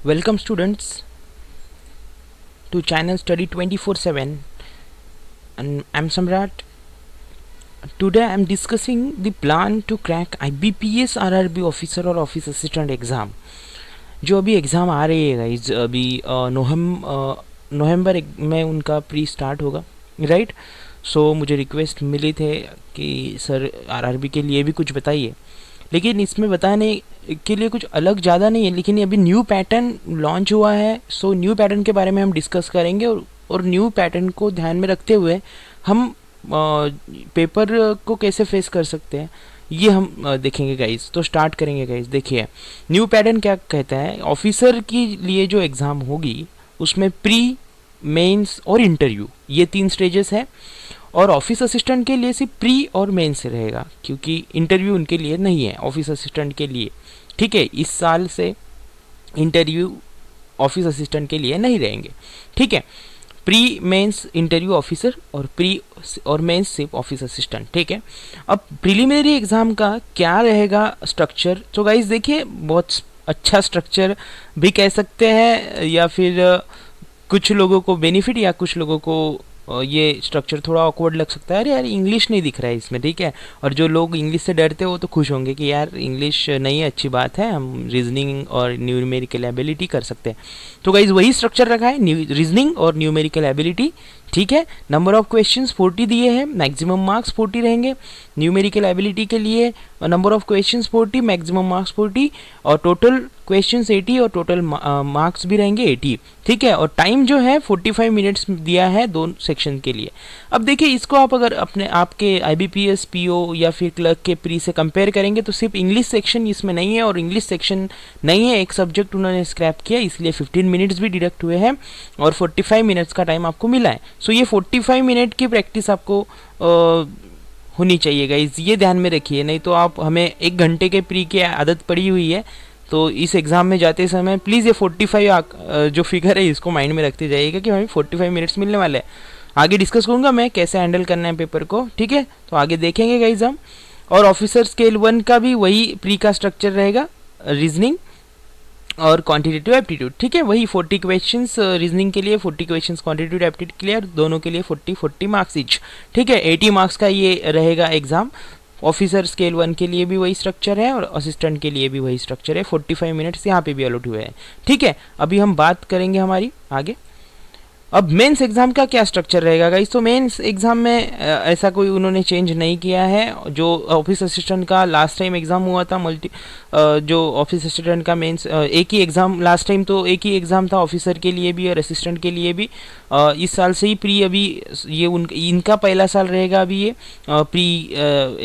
Welcome students to channel study 24/7 and I'm Samrat. Today I'm discussing the plan to crack IBPS RRB officer और office assistant exam जो अभी exam आ रही है guys. अभी नवंबर में उनका प्री स्टार्ट होगा, राइट। सो मुझे रिक्वेस्ट मिली थे कि सर आरआरबी के लिए भी कुछ बताइए, लेकिन इसमें बताने के लिए कुछ अलग ज़्यादा नहीं है, लेकिन ये अभी न्यू पैटर्न लॉन्च हुआ है। सो न्यू पैटर्न के बारे में हम डिस्कस करेंगे और न्यू पैटर्न को ध्यान में रखते हुए हम पेपर को कैसे फेस कर सकते हैं ये हम देखेंगे गाइज। तो स्टार्ट करेंगे गाइज। देखिए न्यू पैटर्न क्या कहता है, ऑफिसर के लिए जो एग्ज़ाम होगी उसमें प्री, मेंस और इंटरव्यू ये 3 स्टेजेस है, और ऑफिस असिस्टेंट के लिए सिर्फ प्री और मेन से रहेगा क्योंकि इंटरव्यू उनके लिए नहीं है ऑफिस असिस्टेंट के लिए। ठीक है, इस साल से इंटरव्यू ऑफिस असिस्टेंट के लिए नहीं रहेंगे। ठीक है, प्री मेंस इंटरव्यू ऑफिसर और प्री और मेंस सिर्फ ऑफिस असिस्टेंट। ठीक है, अब प्रिलिमिनरी एग्जाम का क्या रहेगा स्ट्रक्चर। तो गाइज देखिए बहुत अच्छा स्ट्रक्चर भी कह सकते हैं, या फिर कुछ लोगों को बेनिफिट या कुछ लोगों को ये स्ट्रक्चर थोड़ा ऑकवर्ड लग सकता है। अरे यार इंग्लिश नहीं दिख रहा है इसमें, ठीक है। और जो लोग इंग्लिश से डरते हैं वो तो खुश होंगे कि यार इंग्लिश नहीं है, अच्छी बात है, हम रीजनिंग और न्यूमेरिकल एबिलिटी कर सकते हैं। तो गाइज वही स्ट्रक्चर रखा है, रीजनिंग और न्यूमेरिकल एबिलिटी। ठीक है, नंबर ऑफ क्वेश्चंस 40 दिए हैं, मैक्सिमम मार्क्स 40 रहेंगे। न्यूमेरिकल एबिलिटी के लिए number of questions 40, maximum marks 40, और टोटल क्वेश्चंस 80 और टोटल मार्क्स भी रहेंगे 80। ठीक है, और टाइम जो है 45 मिनट्स दिया है 2 सेक्शन के लिए। अब देखिए इसको आप अगर अपने आपके IBPS PO या फिर क्लर्क के प्री से कंपेयर करेंगे तो सिर्फ इंग्लिश सेक्शन इसमें नहीं है, और इंग्लिश सेक्शन नहीं है, एक सब्जेक्ट उन्होंने स्क्रैप किया, इसलिए 15 मिनट्स भी डिडक्ट हुए हैं और 45 मिनट्स का टाइम आपको मिला है। सो ये 45 मिनट की प्रैक्टिस आपको होनी चाहिए गाइज, ये ध्यान में रखिए, नहीं तो आप हमें 1 घंटे के प्री की आदत पड़ी हुई है। तो इस एग्ज़ाम में जाते समय प्लीज़ ये 45 जो फिगर है इसको माइंड में रखते जाइएगा कि हमें 45 मिनट्स मिलने वाले हैं। आगे डिस्कस करूँगा मैं कैसे हैंडल करना है पेपर को। ठीक है, तो आगे देखेंगे गाइज हम। और ऑफिसर स्केल 1 का भी वही प्री का स्ट्रक्चर रहेगा, रीजनिंग और क्वांटिटेटिव एप्टीट्यूड। ठीक है, वही 40 क्वेश्चंस रीजनिंग के लिए, 40 क्वेश्चंस क्वांटिटेटिव एप्टीट्यूड के लिए, दोनों के लिए 40 मार्क्स ईच। ठीक है, 80 मार्क्स का ये रहेगा एग्जाम। ऑफिसर स्केल 1 के लिए भी वही स्ट्रक्चर है और असिस्टेंट के लिए भी वही स्ट्रक्चर है। 45 मिनट्स यहाँ पे भी अलॉट हुए हैं। ठीक है, अभी हम बात करेंगे हमारी आगे। अब मेंस एग्ज़ाम का क्या स्ट्रक्चर रहेगा गाइस। तो मेंस एग्ज़ाम में ऐसा कोई उन्होंने चेंज नहीं किया है। जो ऑफिस असिस्टेंट का लास्ट टाइम एग्ज़ाम हुआ था, जो ऑफिस असिस्टेंट का मेंस एक ही एग्ज़ाम, लास्ट टाइम तो एक ही एग्ज़ाम था ऑफिसर के लिए भी और असिस्टेंट के लिए भी। इस साल से ही प्री, अभी ये इनका पहला साल रहेगा अभी ये प्री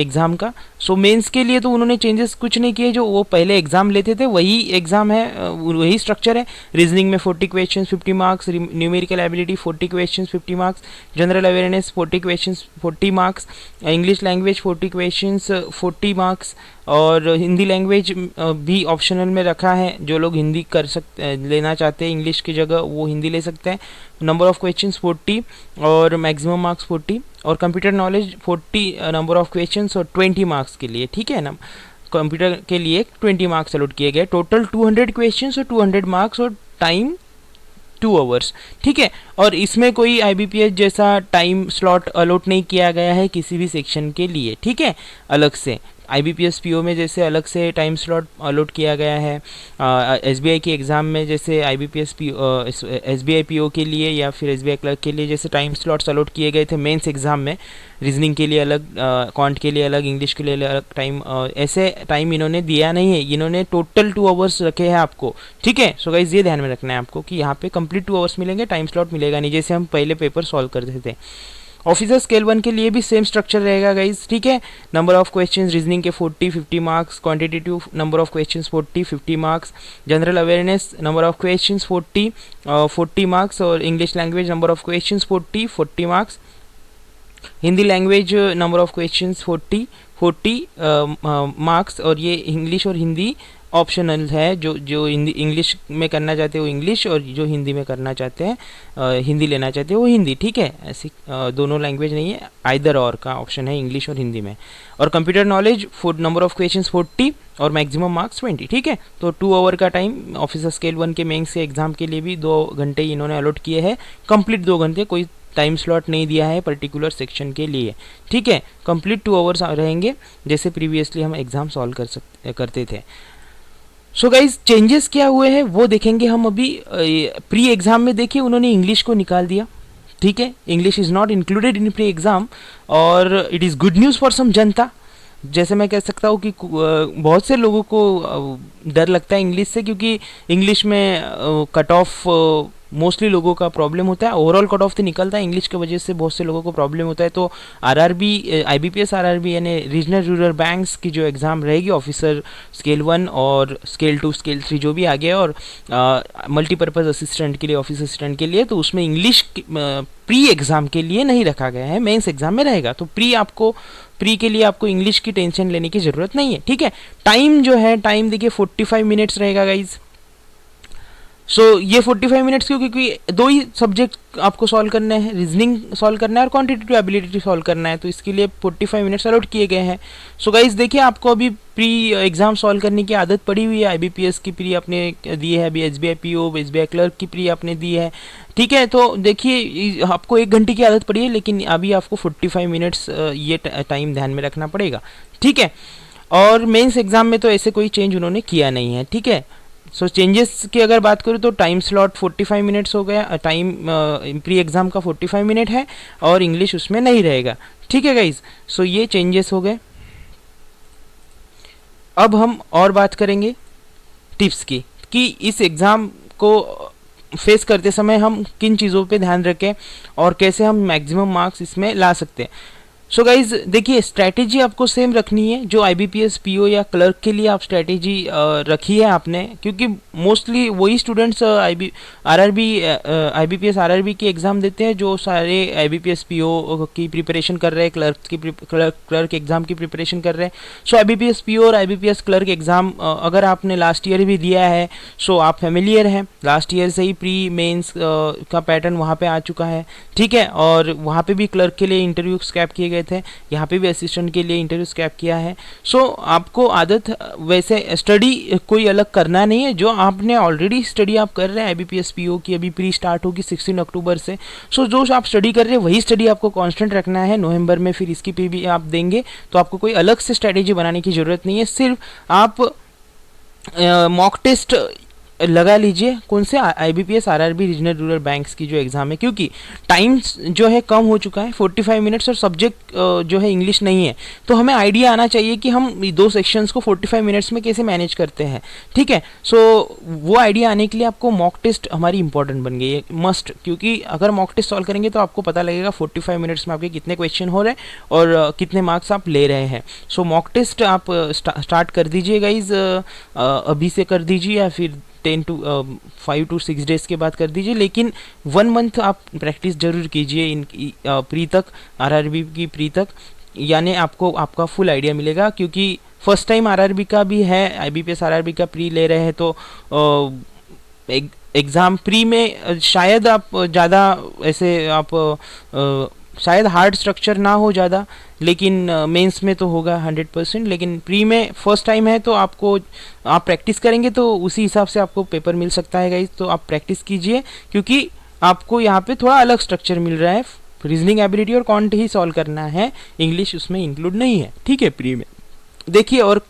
एग्ज़ाम का। सो मेंस के लिए तो उन्होंने चेंजेस कुछ नहीं किए, जो वो पहले एग्ज़ाम लेते थे वही एग्ज़ाम है, वही स्ट्रक्चर है। रीजनिंग में 40 question 50 marks, numerical ability 40 question 50 marks, general awareness 40 question 40 marks, English language 40 question 40 marks, और हिंदी लैंग्वेज भी ऑप्शनल में रखा है। जो लोग हिंदी कर सकते लेना चाहते हैं इंग्लिश की जगह वो हिंदी ले सकते हैं। नंबर ऑफ क्वेश्चंस 40 और मैक्सिमम मार्क्स 40, और computer knowledge 40 number of questions और 20 मार्क्स के लिए। ठीक है ना, कंप्यूटर के लिए 20 मार्क्स अलॉट किए गए। टोटल 200 क्वेश्चंस और 200 मार्क्स और टाइम 2 आवर्स। ठीक है, और इसमें कोई IBPS जैसा टाइम स्लॉट अलॉट नहीं किया गया है किसी भी सेक्शन के लिए। ठीक है, अलग से IBPS PO में जैसे अलग से टाइम स्लॉट अलॉट किया गया है, SBI की एग्ज़ाम में जैसे IBPS SBI PO के लिए या फिर SBI क्लर्क के लिए जैसे टाइम स्लॉट्स अलॉट किए गए थे मेंस एग्ज़ाम में, रीजनिंग के लिए अलग, क्वांट के लिए अलग, इंग्लिश के लिए अलग टाइम, ऐसे टाइम इन्होंने दिया नहीं है, इन्होंने टोटल 2 आवर्स रखे हैं आपको। ठीक है, सो गाइस ये ध्यान में रखना है आपको कि यहाँ पे कंप्लीट 2 आवर्स मिलेंगे, टाइम स्लॉट मिलेगा नहीं, जैसे हम पहले पेपर सॉल्व करते थे। ऑफिसर स्केल 1 के लिए भी सेम स्ट्रक्चर रहेगा गाइज। ठीक है, नंबर ऑफ क्वेश्चंस रीजनिंग के 40 50 marks, quantitative number of questions 40 50 marks, general awareness number of questions 40 marks, और English language number of questions 40 marks, Hindi language number of questions 40 marks, और ये इंग्लिश और Hindi optional है, जो जो हिंदी इंग्लिश में करना चाहते हैं वो इंग्लिश, और जो हिंदी में करना चाहते हैं हिंदी लेना चाहते हैं वो हिंदी, ठीक है। ऐसी दोनों लैंग्वेज नहीं है, आइदर और का ऑप्शन है इंग्लिश और हिंदी में। और computer knowledge number of questions 40 और मैक्सिमम मार्क्स 20, ठीक है। तो 2 आवर का टाइम ऑफिसर स्केल 1 के मेंस के एग्जाम के लिए भी 2 घंटे इन्होंने अलॉट किए हैं, कंप्लीट 2 घंटे, कोई टाइम स्लॉट नहीं दिया है पर्टिकुलर सेक्शन के लिए, ठीक है। कंप्लीट 2 आवर्स रहेंगे, जैसे प्रीवियसली हम एग्जाम सॉल्व करते थे। सो गाइज चेंजेस क्या हुए हैं वो देखेंगे हम अभी। प्री एग्जाम में देखिए उन्होंने इंग्लिश को निकाल दिया, ठीक है। English is not included in pre exam, और it is good news for some जनता। जैसे मैं कह सकता हूँ कि बहुत से लोगों को डर लगता है इंग्लिश से, क्योंकि इंग्लिश में कट ऑफ मोस्टली लोगों का प्रॉब्लम होता है, ओवरऑल कट ऑफ तो निकलता है, इंग्लिश की वजह से बहुत से लोगों को प्रॉब्लम होता है। तो आरआरबी, आईबीपीएस आरआरबी यानी रीजनल रूरल बैंक्स की जो एग्ज़ाम रहेगी ऑफिसर स्केल 1 और स्केल 2 स्केल 3 जो भी आ गया, और मल्टीपर्पज़ असिस्टेंट के लिए, ऑफिस असिस्टेंट के लिए, तो उसमें इंग्लिश प्री एग्ज़ाम के लिए नहीं रखा गया है, मेंस एग्ज़ाम में रहेगा। तो प्री के लिए आपको इंग्लिश की टेंशन लेने की ज़रूरत नहीं है, ठीक है। टाइम जो है, टाइम देखिए 45 मिनट्स रहेगा गाइज। सो ये 45 मिनट्स क्यों, क्योंकि 2 ही सब्जेक्ट आपको सॉल्व करने हैं, रीजनिंग सॉल्व करना है और क्वांटिटेटिव एबिलिटी सॉल्व करना है, तो इसके लिए 45 मिनट्स अलॉट किए गए हैं। सो गाइज देखिए आपको अभी प्री एग्जाम सॉल्व करने की आदत पड़ी हुई है, आईबीपीएस की प्री आपने दी है, अभी एसबीआई पीओ, एसबीआई क्लर्क की प्री आपने दी है, ठीक है। तो देखिए आपको 1 घंटे की आदत पड़ी है, लेकिन अभी आपको 45 मिनट्स ये टाइम ध्यान में रखना पड़ेगा, ठीक है। और मेंस एग्जाम में तो ऐसे कोई चेंज उन्होंने किया नहीं है, ठीक है। सो चेंजेस की अगर बात करूँ तो टाइम स्लॉट 45 मिनट्स हो गया, टाइम प्री एग्ज़ाम का 45 मिनट है, और इंग्लिश उसमें नहीं रहेगा, ठीक है गाइज। सो ये चेंजेस हो गए। अब हम और बात करेंगे टिप्स की, कि इस एग्ज़ाम को फेस करते समय हम किन चीज़ों पे ध्यान रखें और कैसे हम मैक्सिमम मार्क्स इसमें ला सकते हैं। सो गाइज देखिए स्ट्रैटेजी आपको सेम रखनी है, जो आईबीपीएस पीओ या क्लर्क के लिए आप स्ट्रैटेजी रखी है आपने, क्योंकि मोस्टली वही स्टूडेंट्स आईबीपीएस आरआरबी की एग्ज़ाम देते हैं जो सारे आईबीपीएस पीओ की प्रिपरेशन कर रहे हैं, क्लर्क एग्ज़ाम की प्रिपरेशन कर रहे हैं। सो आईबीपीएस पीओ और आईबीपीएस क्लर्क एग्ज़ाम अगर आपने लास्ट ईयर भी दिया है, सो आप फेमिलियर हैं, लास्ट ईयर से ही प्री मेंस का पैटर्न वहाँ पे आ चुका है, ठीक है। और वहाँ पे भी क्लर्क के लिए इंटरव्यू स्क्रैप किए गए थे, यहाँ पे भी असिस्टेंट के लिए इंटरव्यू स्क्रैप किया है। सो आपको आदत वैसे स्टडी कोई अलग करना नहीं है, जो आपने ऑलरेडी स्टडी आप कर रहे हैं आईबीपीएस पीओ की, अभी प्री स्टार्ट होगी 16 अक्टूबर से। सो जो आप स्टडी कर रहे हैं वही स्टडी आपको कांस्टेंट रखना है। नवंबर में फिर इसकी प्री भी आप देंगे, तो आपको कोई अलग से स्ट्रेटेजी बनाने की ज़रूरत नहीं है, सिर्फ आप मॉक टेस्ट लगा लीजिए। कौन से IBPS RRB regional rural banks की जो एग्ज़ाम है, क्योंकि टाइम जो है कम हो चुका है 45 मिनट्स, और सब्जेक्ट जो है इंग्लिश नहीं है, तो हमें आइडिया आना चाहिए कि हम 2 सेक्शंस को 45 मिनट्स में कैसे मैनेज करते हैं, ठीक है। सो वो आइडिया आने के लिए आपको मॉक टेस्ट हमारी इंपॉर्टेंट बन गई है, मस्ट, क्योंकि अगर मॉक टेस्ट सॉल्व करेंगे तो आपको पता लगेगा 45 मिनट्स में आपके कितने क्वेश्चन हो रहे हैं और कितने मार्क्स आप ले रहे हैं। सो मॉक टेस्ट आप स्टार्ट कर दीजिए गाइज, अभी से कर दीजिए, या फिर 5 to 6 डेज़ के बाद कर दीजिए, लेकिन 1 मंथ आप प्रैक्टिस जरूर कीजिए इन प्री तक, आरआरबी की प्री तक, यानी आपको आपका फुल आइडिया मिलेगा। क्योंकि फर्स्ट टाइम आरआरबी का भी है, आईबीपीएस आरआरबी का प्री ले रहे हैं, तो एग्ज़ाम प्री में शायद आप ज़्यादा ऐसे आप शायद हार्ड स्ट्रक्चर ना हो ज़्यादा, लेकिन मेंस में तो होगा 100%। लेकिन प्री में फर्स्ट टाइम है, तो आपको आप प्रैक्टिस करेंगे तो उसी हिसाब से आपको पेपर मिल सकता है गाइस। तो आप प्रैक्टिस कीजिए, क्योंकि आपको यहाँ पे थोड़ा अलग स्ट्रक्चर मिल रहा है, रीजनिंग एबिलिटी और क्वांट ही सॉल्व करना है, इंग्लिश उसमें इंक्लूड नहीं है, ठीक है प्री में। देखिए और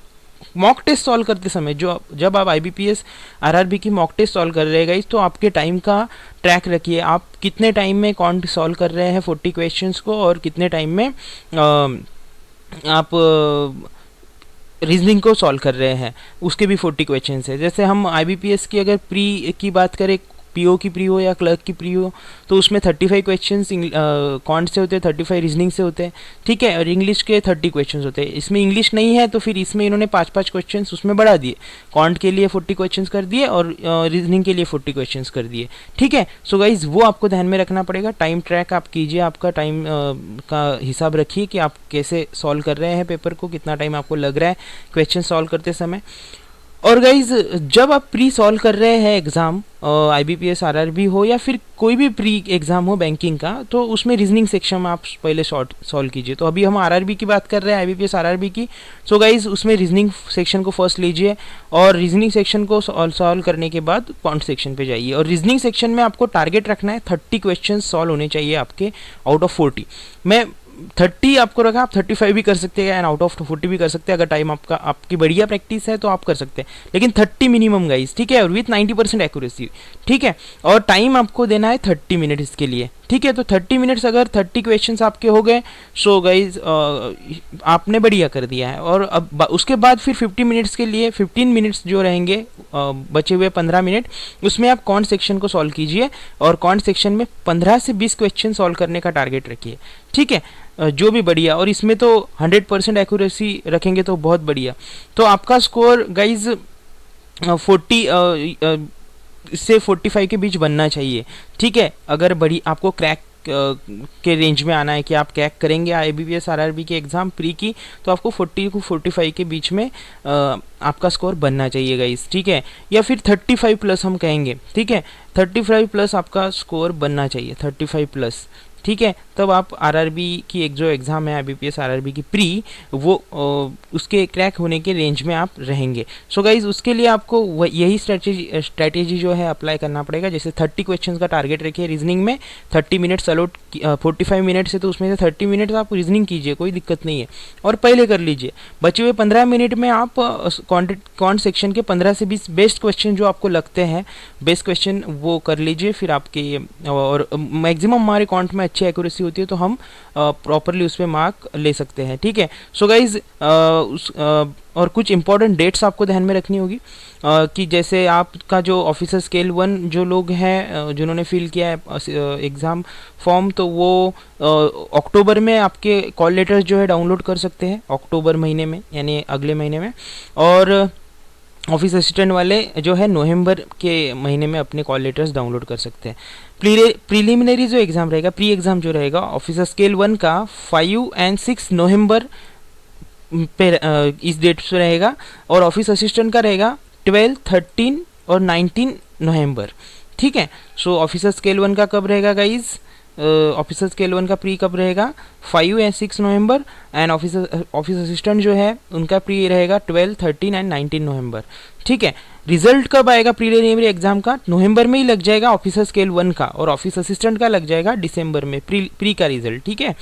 मॉक टेस्ट सॉल्व करते समय जब आप आईबीपीएस आरआरबी की मॉक टेस्ट सॉल्व कर रहे हैं तो आपके टाइम का ट्रैक रखिए, आप कितने टाइम में कौन सॉल्व कर रहे हैं 40 क्वेश्चंस को, और कितने टाइम में आप रीजनिंग को सॉल्व कर रहे हैं, उसके भी 40 क्वेश्चंस है। जैसे हम आईबीपीएस की अगर प्री की बात करें, पीओ की प्री हो या क्लर्क की प्री हो, तो उसमें 35 क्वेश्चंस कॉन्ट से होते हैं, 35 रीजनिंग से होते हैं, ठीक है। और इंग्लिश के 30 क्वेश्चंस होते हैं। इसमें इंग्लिश नहीं है तो फिर इसमें इन्होंने 5-5 क्वेश्चंस उसमें बढ़ा दिए, कॉन्ट के लिए 40 क्वेश्चंस कर दिए और रीजनिंग के लिए 40 क्वेश्चंस कर दिए, ठीक है। सो गाइज वो आपको ध्यान में रखना पड़ेगा। टाइम ट्रैक आप कीजिए, आपका टाइम का हिसाब रखिए कि आप कैसे सॉल्व कर रहे हैं पेपर को, कितना टाइम आपको लग रहा है क्वेश्चन सॉल्व करते समय। और गाइज जब आप प्री सॉल्व कर रहे हैं एग्ज़ाम, IBPS RRB हो या फिर कोई भी प्री एग्ज़ाम हो बैंकिंग का, तो उसमें रीजनिंग सेक्शन में आप पहले शॉर्ट सॉल्व कीजिए। तो अभी हम RRB की बात कर रहे हैं, IBPS RRB की। सो गाइज उसमें रीजनिंग सेक्शन को फर्स्ट लीजिए और रीजनिंग सेक्शन को सॉल्व करने के बाद क्वांट सेक्शन पे जाइए। और रीजनिंग सेक्शन में आपको टारगेट रखना है 30 क्वेश्चन सॉल्व होने चाहिए आपके आउट ऑफ 40। मैं 30 आपको रखा, आप 35 भी कर सकते हैं एंड आउट ऑफ 40 भी कर सकते हैं। अगर टाइम आपकी बढ़िया प्रैक्टिस है तो आप कर सकते हैं, लेकिन 30 मिनिमम गाइस, ठीक है, और विथ 90% एक्यूरेसी, ठीक है। और टाइम आपको देना है 30 मिनट इसके लिए, ठीक है। तो 30 मिनट्स अगर 30 क्वेश्चंस आपके हो गए, सो गाइज आपने बढ़िया कर दिया है। और अब उसके बाद फिर 50 मिनट्स के लिए 15 मिनट्स जो रहेंगे, बचे हुए 15 मिनट, उसमें आप कॉन्ट सेक्शन को सॉल्व कीजिए और कॉन्ट सेक्शन में 15 से 20 क्वेश्चन सॉल्व करने का टारगेट रखिए, ठीक है। जो भी बढ़िया, और इसमें तो 100% एक्यूरेसी रखेंगे तो बहुत बढ़िया। तो आपका स्कोर गाइज 40 से 45 के बीच बनना चाहिए, ठीक है। अगर बड़ी आपको क्रैक के रेंज में आना है कि आप क्रैक करेंगे IBPS RRB की एग्ज़ाम प्री की, तो आपको 40 को 45 के बीच में आपका स्कोर बनना चाहिए गाइस, ठीक है। या फिर 35 प्लस हम कहेंगे, ठीक है, 35 प्लस आपका स्कोर बनना चाहिए, 35 प्लस, ठीक है। तब आप RRB की एक जो एग्ज़ाम है IBPS RRB की प्री, वो उसके क्रैक होने के रेंज में आप रहेंगे। सो गाइज उसके लिए आपको यही स्ट्रैटेजी जो है अप्लाई करना पड़ेगा। जैसे 30 क्वेश्चंस का टारगेट रखिए रीजनिंग में, 30 मिनट्स अलॉट, 45 मिनट्स है तो उसमें से 30 मिनट्स आप रीजनिंग कीजिए, कोई दिक्कत नहीं है, और पहले कर लीजिए। बचे हुए 15 मिनट में आप कॉन्ट सेक्शन के 15 से 20 बेस्ट क्वेश्चन जो आपको लगते हैं बेस्ट क्वेश्चन वो कर लीजिए। फिर आपके और मैक्सिमम हमारे कॉन्ट में अच्छी एक्यूरेसी होती है तो हम प्रॉपरली उस पर मार्क ले सकते हैं, ठीक है। सो गाइज और कुछ इंपॉर्टेंट डेट्स आपको ध्यान में रखनी होगी कि जैसे आपका जो ऑफिसर स्केल 1 जो लोग हैं जिन्होंने फिल किया है एग्ज़ाम फॉर्म, तो वो अक्टूबर में आपके कॉल लेटर्स जो है डाउनलोड कर सकते हैं, अक्टूबर महीने में यानी अगले महीने में। और ऑफिस असिस्टेंट वाले जो है नवंबर के महीने में अपने कॉल लेटर्स डाउनलोड कर सकते हैं। प्रीलिमिनरी जो एग्ज़ाम रहेगा, प्री एग्ज़ाम जो रहेगा ऑफिसर स्केल 1 का 5 और 6 नवंबर पे इस डेट पे रहेगा, और ऑफिस असिस्टेंट का रहेगा 12, 13 और 19 नवंबर, ठीक है। सो ऑफिसर स्केल 1 का कब रहेगा गाइज, ऑफिसर स्केल 1 का प्री कब रहेगा, 5 या 6 नवंबर, एंड ऑफिस असिस्टेंट जो है उनका प्री रहेगा 12, 13 एंड 19 नवंबर, ठीक है। रिजल्ट कब आएगा प्रीलिमिनरी एग्जाम का, नवंबर में ही लग जाएगा ऑफिसर स्केल 1 का, और ऑफिस असिस्टेंट का लग जाएगा दिसंबर में प्री का रिजल्ट, ठीक है।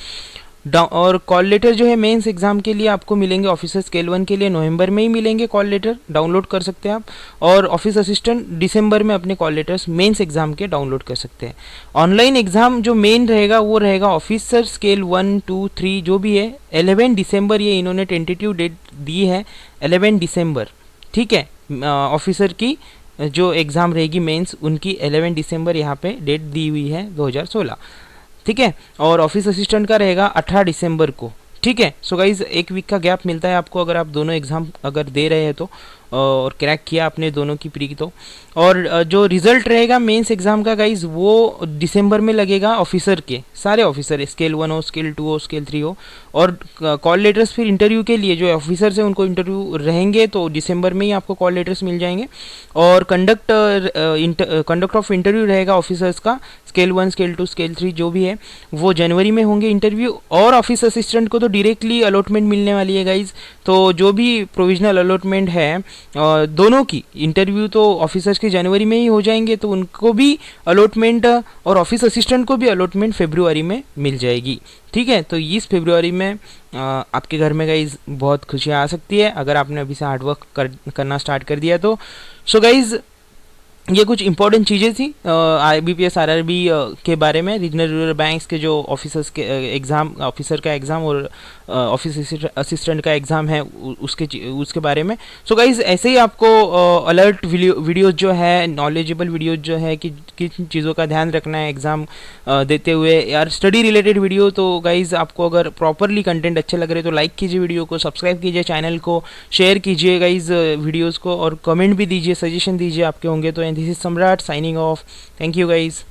और कॉल लेटर जो है मेंस एग्जाम के लिए आपको मिलेंगे ऑफिसर स्केल 1 के लिए नवंबर में ही मिलेंगे, कॉल लेटर डाउनलोड कर सकते हैं आप। और ऑफिस असिस्टेंट दिसंबर में अपने कॉल लेटर्स मेंस एग्जाम के डाउनलोड कर सकते हैं। ऑनलाइन एग्जाम जो मेन रहेगा वो रहेगा ऑफिसर स्केल 1, 2, 3 जो भी है 11 दिसंबर, ये इन्होंने टेंटेटिव डेट दी है 11 दिसंबर, ठीक है। ऑफिसर की जो एग्ज़ाम रहेगी मेंस उनकी 11 दिसंबर यहाँ पे डेट दी हुई है 2016, ठीक है। और ऑफिस असिस्टेंट का रहेगा 18 दिसंबर को, ठीक है। सो गाइज एक वीक का गैप मिलता है आपको अगर आप दोनों एग्ज़ाम अगर दे रहे हैं तो, और क्रैक किया आपने दोनों की प्री तो। और जो रिजल्ट रहेगा मेंस एग्ज़ाम का गाइज वो दिसंबर में लगेगा ऑफिसर के, सारे ऑफिसर स्केल 1 हो, स्केल 2 हो, स्केल 3 हो। और कॉल लेटर्स फिर इंटरव्यू के लिए जो ऑफिसर्स हैं उनको इंटरव्यू रहेंगे तो दिसंबर में ही आपको कॉल लेटर्स मिल जाएंगे। और कंडक्ट ऑफ इंटरव्यू रहेगा ऑफिसर्स का स्केल 1, स्केल 2, स्केल 3 जो भी है वो जनवरी में होंगे इंटरव्यू। और ऑफिस असिस्टेंट को तो डायरेक्टली अलॉटमेंट मिलने वाली है गाइज, तो जो भी प्रोविजनल अलॉटमेंट है दोनों की इंटरव्यू तो ऑफिसर्स के जनवरी में ही हो जाएंगे, तो उनको भी अलॉटमेंट और ऑफिस असिस्टेंट को भी अलॉटमेंट फरवरी में मिल जाएगी, ठीक है। तो इस फरवरी में आपके घर में गाइज बहुत खुशियाँ आ सकती है अगर आपने अभी से हार्डवर्क करना स्टार्ट कर दिया तो। सो गाइज ये कुछ इंपॉर्टेंट चीज़ें थी IBPS RRB के बारे में, रीजनल रूरल बैंक्स के जो ऑफिसर्स के एग्ज़ाम, ऑफिसर का एग्ज़ाम और ऑफिस असिस्टेंट का एग्ज़ाम है उसके बारे में। सो गाइज ऐसे ही आपको अलर्ट वीडियोज़ जो है, नॉलेजेबल वीडियोज़ जो है कि किन चीज़ों का ध्यान रखना है एग्ज़ाम देते हुए, यार स्टडी रिलेटेड वीडियो। तो गाइज आपको अगर प्रॉपरली कंटेंट अच्छे लग रहे तो लाइक कीजिए वीडियो को, सब्सक्राइब कीजिए चैनल को, शेयर कीजिए गाइज वीडियोज़ को, और कमेंट भी दीजिए, सजेशन दीजिए आपके होंगे तो। एंड दिस इज सम्राट signing off, thank you guys.